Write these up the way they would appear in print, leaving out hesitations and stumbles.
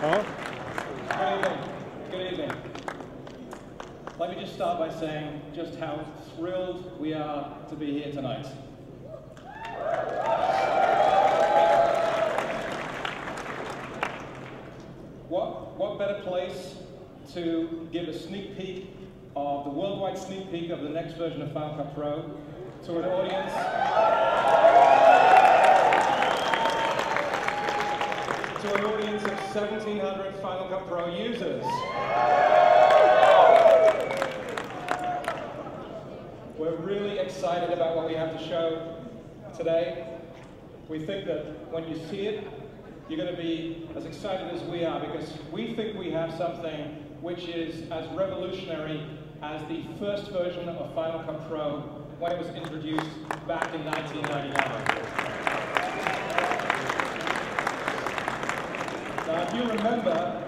Good evening. Good evening. Let me just start by saying just how thrilled we are to be here tonight. What better place to give a sneak peek of the worldwide sneak peek of the next version of Final Cut Pro to an audience of 1,700 Final Cut Pro users. We're really excited about what we have to show today. We think that when you see it, you're going to be as excited as we are, because we think we have something which is as revolutionary as the first version of Final Cut Pro when it was introduced back in 1999. Now, if you remember,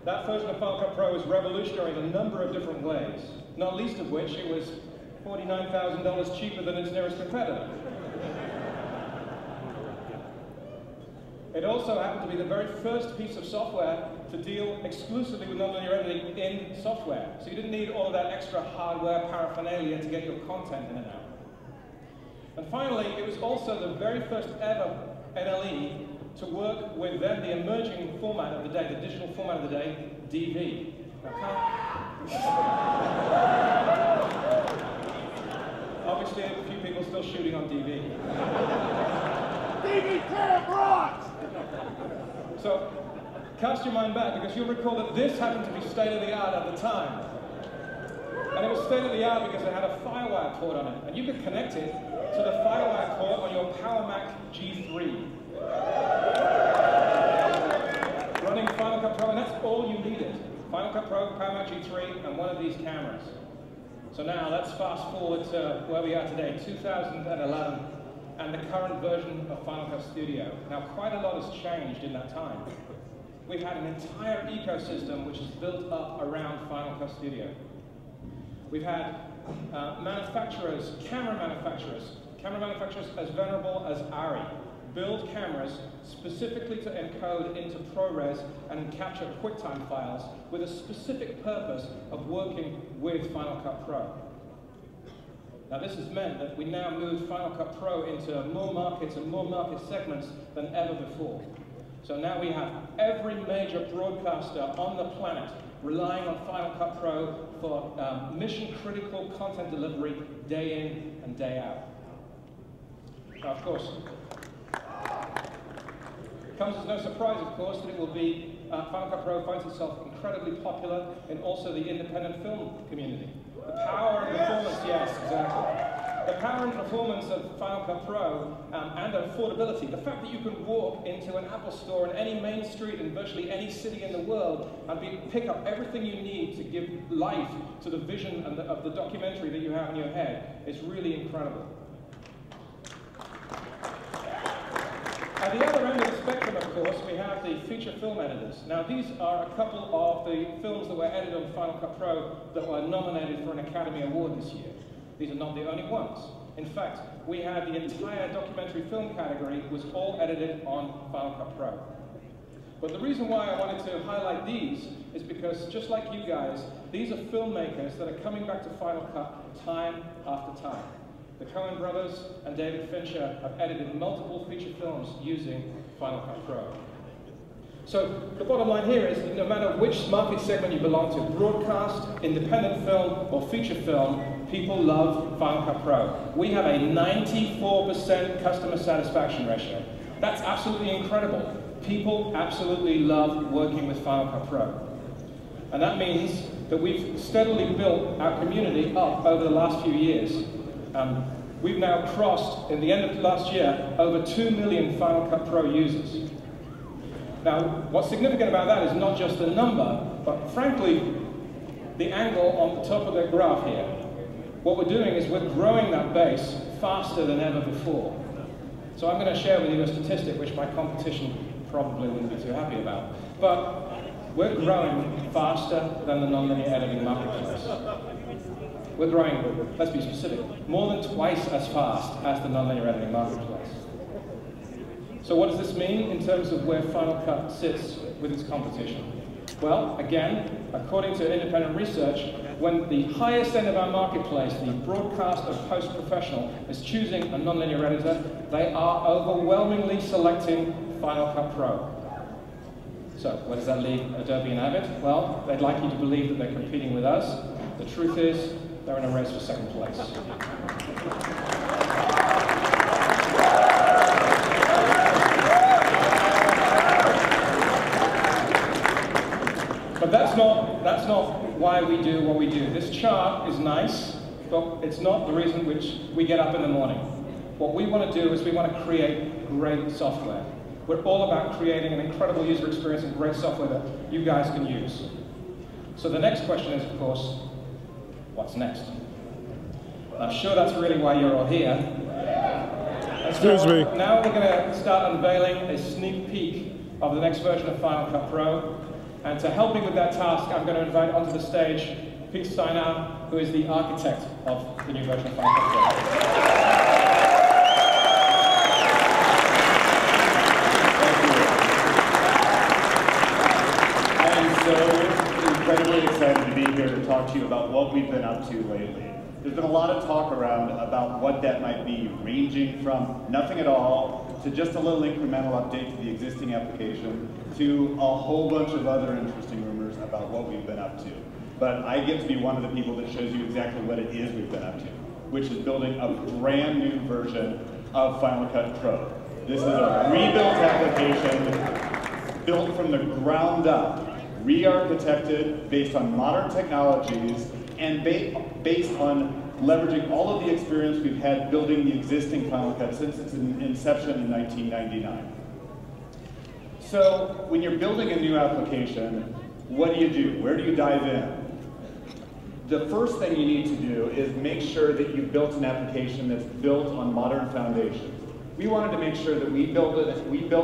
that version of Final Cut Pro was revolutionary in a number of different ways, not least of which it was $49,000 cheaper than its nearest competitor. It also happened to be the very first piece of software to deal exclusively with nonlinear editing in software. So you didn't need all of that extra hardware paraphernalia to get your content in and out. And finally, it was also the very first ever NLE to work with then the emerging format of the day, the digital format of the day, DV. Obviously, a few people still shooting on DV. DV Camp rocks! So, cast your mind back, because you'll recall that this happened to be state-of-the-art at the time. And it was state-of-the-art because it had a FireWire port on it. And you could connect it to the FireWire port on your PowerMac G3. Running Final Cut Pro, and that's all you needed. Final Cut Pro, PowerMac G3, and one of these cameras. So now, let's fast forward to where we are today, 2011. And the current version of Final Cut Studio. Now, quite a lot has changed in that time. We've had an entire ecosystem which is built up around Final Cut Studio. We've had manufacturers, camera manufacturers as venerable as ARRI, build cameras specifically to encode into ProRes and capture QuickTime files with a specific purpose of working with Final Cut Pro. Now, this has meant that we now move Final Cut Pro into more markets and more market segments than ever before. So now we have every major broadcaster on the planet relying on Final Cut Pro for mission-critical content delivery day in and day out. Now, of course, it comes as no surprise, of course, that it will be Final Cut Pro finds itself incredibly popular in also the independent film community. The power and performance, yes, exactly. The power and performance of Final Cut Pro and affordability, the fact that you can walk into an Apple store in any main street in virtually any city in the world and pick up everything you need to give life to the vision and of the documentary that you have in your head is really incredible. At the other end of the spectrum, of course, we have the feature film editors. Now, these are a couple of the films that were edited on Final Cut Pro that were nominated for an Academy Award this year. These are not the only ones. In fact, we had the entire documentary film category was all edited on Final Cut Pro. But the reason why I wanted to highlight these is because, just like you guys, these are filmmakers that are coming back to Final Cut time after time. The Coen brothers and David Fincher have edited multiple feature films using Final Cut Pro. So the bottom line here is, no matter which market segment you belong to, broadcast, independent film, or feature film, people love Final Cut Pro. We have a 94% customer satisfaction ratio. That's absolutely incredible. People absolutely love working with Final Cut Pro. And that means that we've steadily built our community up over the last few years. We've now crossed, in the end of last year, over 2 million Final Cut Pro users. Now, what's significant about that is not just the number, but frankly, the angle on the top of the graph here. What we're doing is we're growing that base faster than ever before. So I'm going to share with you a statistic which my competition probably wouldn't be too happy about. But we're growing faster than the nonlinear editing marketplace. We're growing, let's be specific, more than twice as fast as the nonlinear editing marketplace. So what does this mean in terms of where Final Cut sits with its competition? Well, again, according to independent research, when the highest end of our marketplace, the broadcast and post-professional, is choosing a nonlinear editor, they are overwhelmingly selecting Final Cut Pro. So where does that leave Adobe and Avid? Well, they'd like you to believe that they're competing with us. The truth is, they're in a race for second place. But that's not why we do what we do. This chart is nice, but it's not the reason which we get up in the morning. What we want to do is we want to create great software. We're all about creating an incredible user experience and great software that you guys can use. So the next question is, of course, what's next? I'm sure that's really why you're all here. Excuse me. Now we're going to start unveiling a sneak peek of the next version of Final Cut Pro. And to help me with that task, I'm going to invite onto the stage Pete Steiner, who is the architect of the new version of Final Cut Pro. I am so incredibly excited to be here to talk to you about what we've been up to lately. There's been a lot of talk around about what that might be, ranging from nothing at all to just a little incremental update to the existing application to a whole bunch of other interesting rumors about what we've been up to. But I get to be one of the people that shows you exactly what it is we've been up to, which is building a brand new version of Final Cut Pro. This is a rebuilt application built from the ground up, re-architected based on modern technologies and based on leveraging all of the experience we've had building the existing Final Cut since its inception in 1999. So when you're building a new application, what do? Where do you dive in? The first thing you need to do is make sure that you've built an application that's built on modern foundations. We wanted to make sure that we built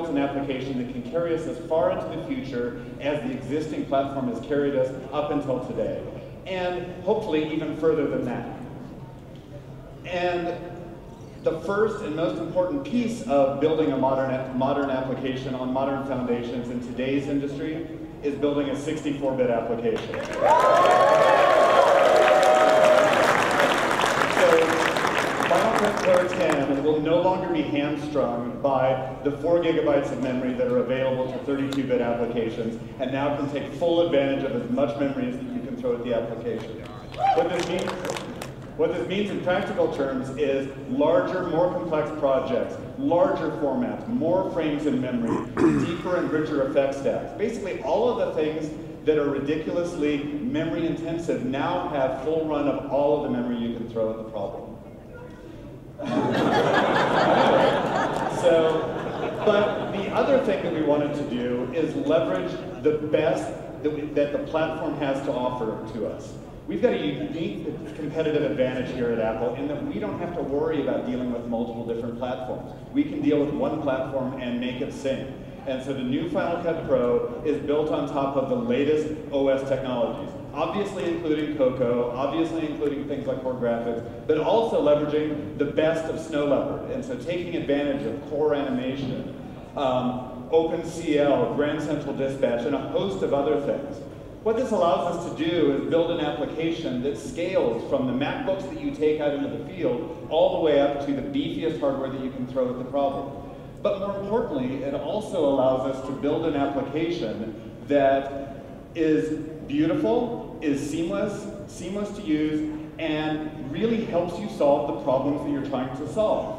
an application that can carry us as far into the future as the existing platform has carried us up until today, and hopefully even further than that. And the first and most important piece of building a modern application on modern foundations in today's industry is building a 64-bit application. So Final Cut Pro 10 will no longer be hamstrung by the 4 gigabytes of memory that are available to 32-bit applications, and now can take full advantage of as much memory as you can throw at the application. What this means in practical terms is larger, more complex projects, larger formats, more frames in memory, deeper and richer effect stacks. Basically, all of the things that are ridiculously memory intensive now have full run of all of the memory you can throw at the problem. But the other thing that we wanted to do is leverage the best that the platform has to offer to us. We've got a unique competitive advantage here at Apple in that we don't have to worry about dealing with multiple different platforms. We can deal with one platform and make it sing. And so the new Final Cut Pro is built on top of the latest OS technologies, obviously including Cocoa, obviously including things like Core Graphics, but also leveraging the best of Snow Leopard. And so taking advantage of Core Animation, OpenCL, Grand Central Dispatch, and a host of other things. What this allows us to do is build an application that scales from the MacBooks that you take out into the field all the way up to the beefiest hardware that you can throw at the problem. But more importantly, it also allows us to build an application that is beautiful, is seamless to use, and really helps you solve the problems that you're trying to solve.